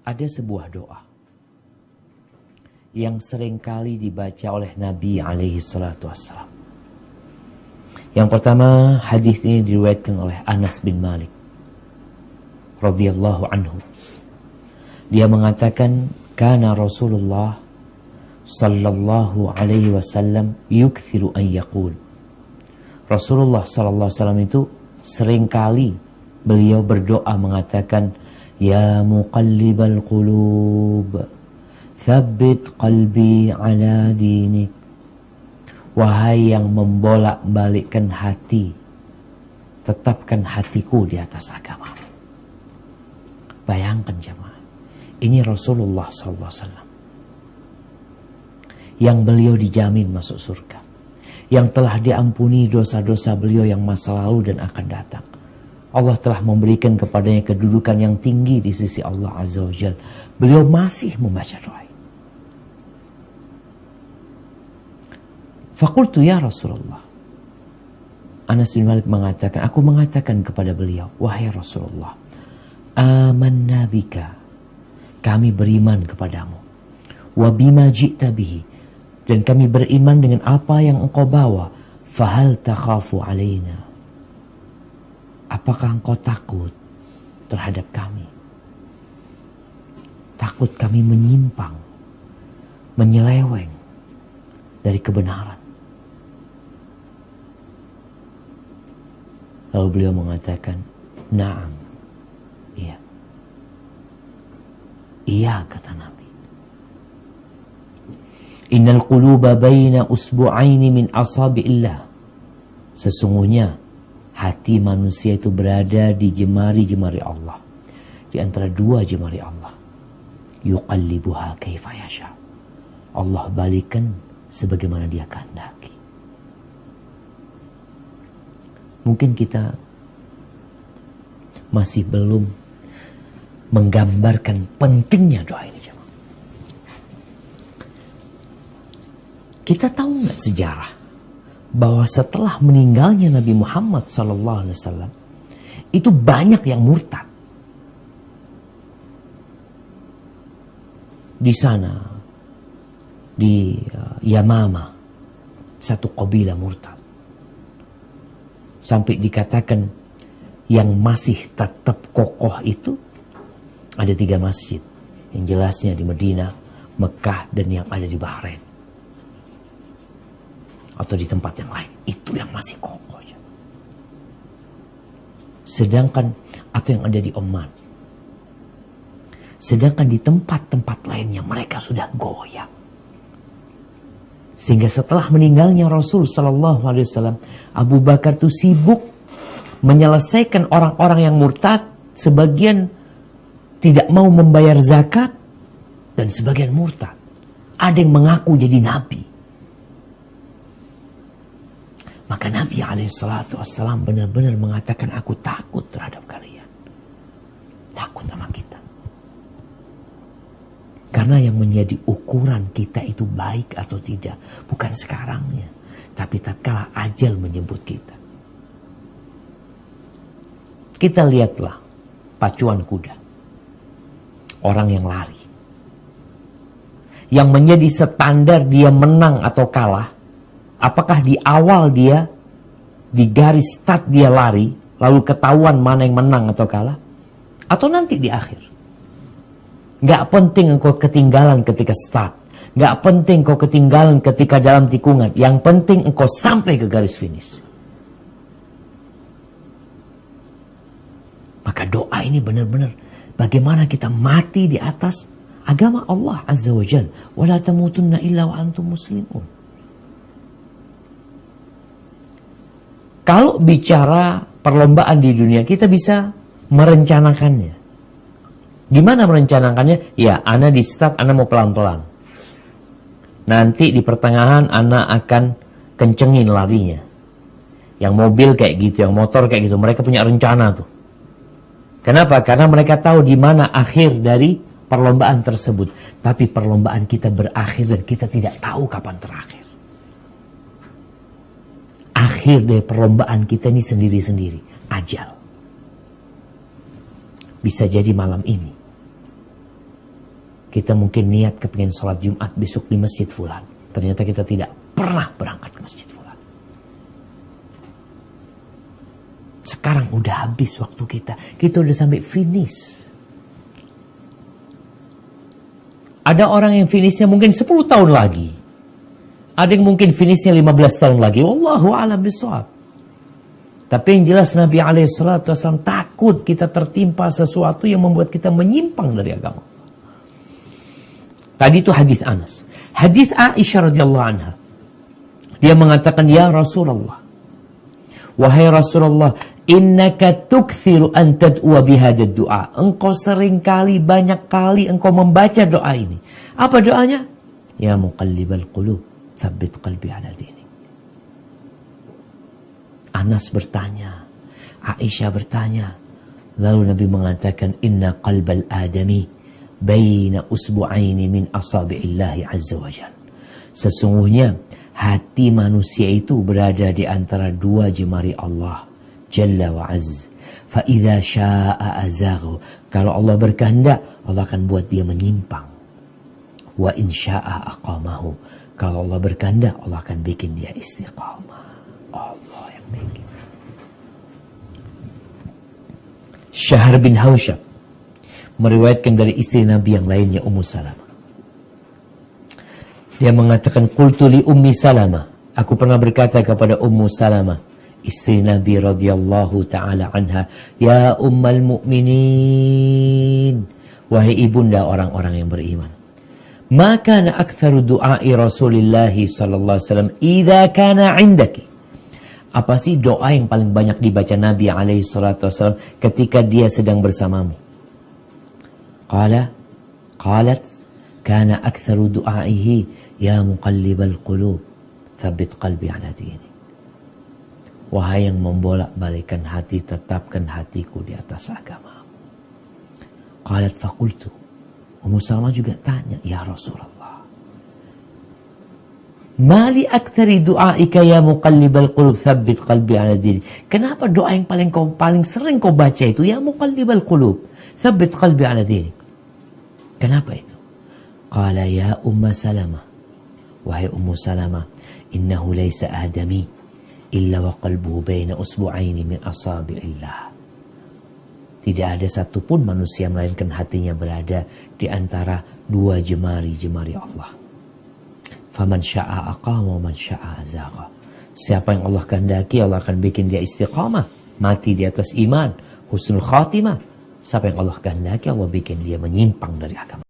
ada sebuah doa yang seringkali dibaca oleh Nabi alaihi salatu wassalam. Yang pertama, hadis ini diriwayatkan oleh Anas bin Malik radhiyallahu anhu. Dia mengatakan, kana Rasulullah sallallahu alaihi wasallam yukthiru an yaqul. Rasulullah sallallahu alaihi wasallam itu seringkali beliau berdoa mengatakan, ya muqallibal qulub, thabbit qalbi ala dinik. Wahai yang membolak-balikkan hati, tetapkan hatiku di atas agama. Bayangkan jemaah, ini Rasulullah SAW yang beliau dijamin masuk surga, yang telah diampuni dosa-dosa beliau yang masa lalu dan akan datang. Allah telah memberikan kepadanya kedudukan yang tinggi di sisi Allah Azza wa Jalla. Beliau masih membaca doa. Fakultu ya Rasulullah. Anas bin Malik mengatakan, aku mengatakan kepada beliau, wahai Rasulullah, amanna bika, kami beriman kepadamu, wa bima ji'ta bihi, dan kami beriman dengan apa yang engkau bawa, fahal takhafu alaina, apakah engkau takut terhadap kami? Takut kami menyimpang, menyeleweng dari kebenaran. Lalu beliau mengatakan, na'am, iya. Iya, kata Nabi. Innal quluba baina usbu'aini min asabi'illah. Sesungguhnya hati manusia itu berada di jemari-jemari Allah, di antara dua jemari Allah. Yuqallibuha kaifa yasha. Allah balikan sebagaimana dia kehendaki. Mungkin kita masih belum menggambarkan pentingnya doa ini. Kita tahu nggak sejarah bahwa setelah meninggalnya Nabi Muhammad SAW itu banyak yang murtad. Di sana, di Yamama, satu kabilah murtad. Sampai dikatakan yang masih tetap kokoh itu ada 3 masjid. Yang jelasnya di Madinah, Mekah, dan yang ada di Bahrain. Atau di tempat yang lain. Itu yang masih kokoh. Sedangkan, atau yang ada di Oman. Sedangkan di tempat-tempat lainnya mereka sudah goyang. Sehingga setelah meninggalnya Rasul Sallallahu Alaihi Wasallam, Abu Bakar itu sibuk menyelesaikan orang-orang yang murtad. Sebagian tidak mau membayar zakat dan sebagian murtad. Ada yang mengaku jadi nabi. Maka Nabi Alaihissalam benar-benar mengatakan, aku takut terhadap kalian. Takut sama kita. Karena yang menjadi ukuran kita itu baik atau tidak bukan sekarangnya, tapi tatkala ajal menjemput kita. Kita lihatlah pacuan kuda. Orang yang lari. Yang menjadi standar dia menang atau kalah, apakah di awal dia di garis start dia lari, lalu ketahuan mana yang menang atau kalah, atau nanti di akhir? Gak penting engkau ketinggalan ketika start. Gak penting engkau ketinggalan ketika dalam tikungan. Yang penting engkau sampai ke garis finish. Maka doa ini benar-benar bagaimana kita mati di atas agama Allah Azza wa Jalla. Wala tamutunna illa wa antum muslimun. Kalau bicara perlombaan di dunia, kita bisa merencanakannya. Gimana merencanakannya? Ya, ana di start, ana mau pelan-pelan. Nanti di pertengahan ana akan kencengin larinya. Yang mobil kayak gitu, yang motor kayak gitu, mereka punya rencana tuh. Kenapa? Karena mereka tahu di mana akhir dari perlombaan tersebut. Tapi perlombaan kita berakhir dan kita tidak tahu kapan terakhir. Akhir dari perlombaan kita ini sendiri-sendiri, ajal. Bisa jadi malam ini. Kita mungkin niat kepingin sholat Jumat besok di masjid fulan. Ternyata kita tidak pernah berangkat ke masjid fulan. Sekarang udah habis waktu kita. Kita udah sampai finish. Ada orang yang finishnya mungkin 10 tahun lagi. Ada yang mungkin finishnya 15 tahun lagi. Wallahu a'lam bishawab. Tapi yang jelas Nabi SAW takut kita tertimpa sesuatu yang membuat kita menyimpang dari agama. Tadi itu hadis Anas. Hadis Aisyah radhiyallahu anha. Dia mengatakan, ya Rasulullah, wahai Rasulullah, innaka tukthiru an tad'ua bihadad du'a. Engkau seringkali, banyak kali engkau membaca doa ini. Apa doanya? Ya muqallibal qulub, tsabbit qalbi ala dinik. Anas bertanya, Aisyah bertanya. Lalu Nabi mengatakan, inna qalbal adami baina usbu'aini min asabi'illahi azza wa jal. Sesungguhnya hati manusia itu berada di antara dua jemari Allah Jalla wa Azz. Fa idza syaa'a azaghu. Kalau Allah berkehendak, Allah akan buat dia menyimpang. Wa in syaa'a aqamahu. Kalau Allah berkehendak, Allah akan bikin dia istiqamah. Allah yang bikin. Syahr bin Hausyab meriwayatkan dari istri Nabi yang lainnya, Ummu Salamah. Dia mengatakan, qultu li Ummi Salamah. Aku pernah berkata kepada Ummu Salamah, istri Nabi radhiyallahu ta'ala anha, ya ummal mu'minin, wahai ibunda orang-orang yang beriman. Ma kana aktsaru du'ai Rasulillah sallallahu alaihi wasallam idza kana 'indaki. Apa sih doa yang paling banyak dibaca Nabi alaihi salatu wasallam ketika dia sedang bersamamu? Qalat kana aktsaru du'aihi ya muqallibal qulub tsabbit qalbi 'ala dinik. Wahai yang membolak-balikan hati, tetapkan hatiku di atas agama. Qalat faqultu. Ummu Salamah juga tanya, ya Rasulullah, mali aktsari du'aika ya muqallibal qulub tsabbit qalbi 'ala dinik. Kenapa doa yang paling sering kau baca itu ya muqallibal qulub tsabbit qalbi 'ala dinik? Kenapa itu? Qala ya Ummu Salamah, wahai Ummu Salamah, innahu laysa adami illa wa qalbuhu baina usbu'aini min asabi'illah. Tidak ada satupun manusia melainkan hatinya berada di antara dua jemari-jemari Allah. Faman sya'a aqama wa man sya'a azagha. Siapa yang Allah kehendaki, Allah akan bikin dia istiqamah, mati di atas iman, husnul khatimah. Siapa yang Allah kehendaki, Allah bikin dia menyimpang dari agama.